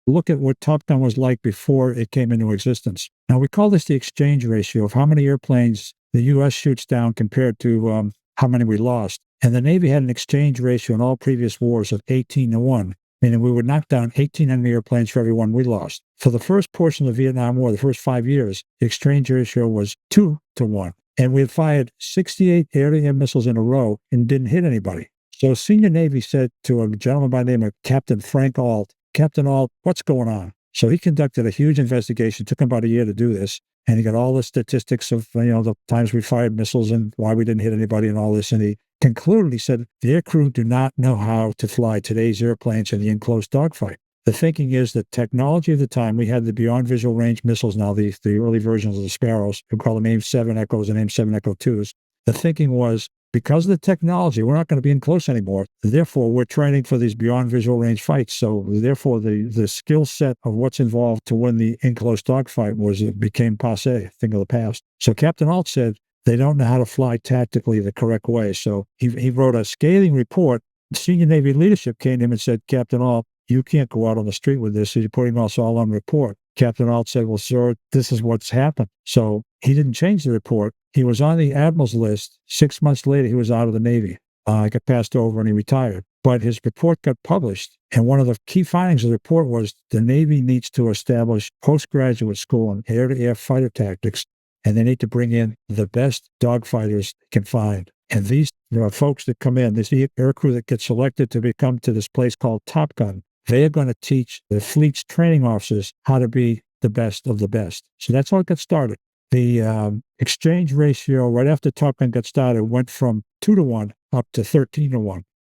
look at what Top Gun was like before it came into existence. Now, we call this the exchange ratio of how many airplanes the U.S. shoots down compared to how many we lost. And the Navy had an exchange ratio in all previous wars of 18-1, meaning we would knock down 18 enemy airplanes for every one we lost. For the first portion of the Vietnam War, the first 5 years, the exchange ratio was 2-1. And we had fired 68 air-to-air missiles in a row and didn't hit anybody. So senior Navy said to a gentleman by the name of Captain Frank Ault, Captain Ault, what's going on? So he conducted a huge investigation. It took him about a year to do this. And he got all the statistics of, the times we fired missiles and why we didn't hit anybody and all this. And he concluded, he said, the aircrew do not know how to fly today's airplanes in the enclosed dogfight. The thinking is that technology of the time, we had the beyond visual range missiles now, the early versions of the Sparrows, we call them AIM-7 Echoes and AIM-7 Echo 2s. The thinking was, because of the technology, we're not going to be in close anymore. Therefore, we're training for these beyond visual range fights. So therefore, the skill set of what's involved to win the enclosed dogfight became passé, a thing of the past. So Captain Ault said, they don't know how to fly tactically the correct way. So he wrote a scathing report. Senior Navy leadership came to him and said, Captain Ault, you can't go out on the street with this. You're putting us all on report. Captain Ault said, well, sir, this is what's happened. So he didn't change the report. He was on the admiral's list. 6 months later, he was out of the Navy. He got passed over and he retired. But his report got published. And one of the key findings of the report was the Navy needs to establish postgraduate school in air-to-air fighter tactics. And they need to bring in the best dogfighters they can find. And these folks that come in, this aircrew that gets selected to become to this place called Top Gun, they are going to teach the fleet's training officers how to be the best of the best. So that's how it got started. The exchange ratio right after Top Gun got started went from 2-1 up to 13-1.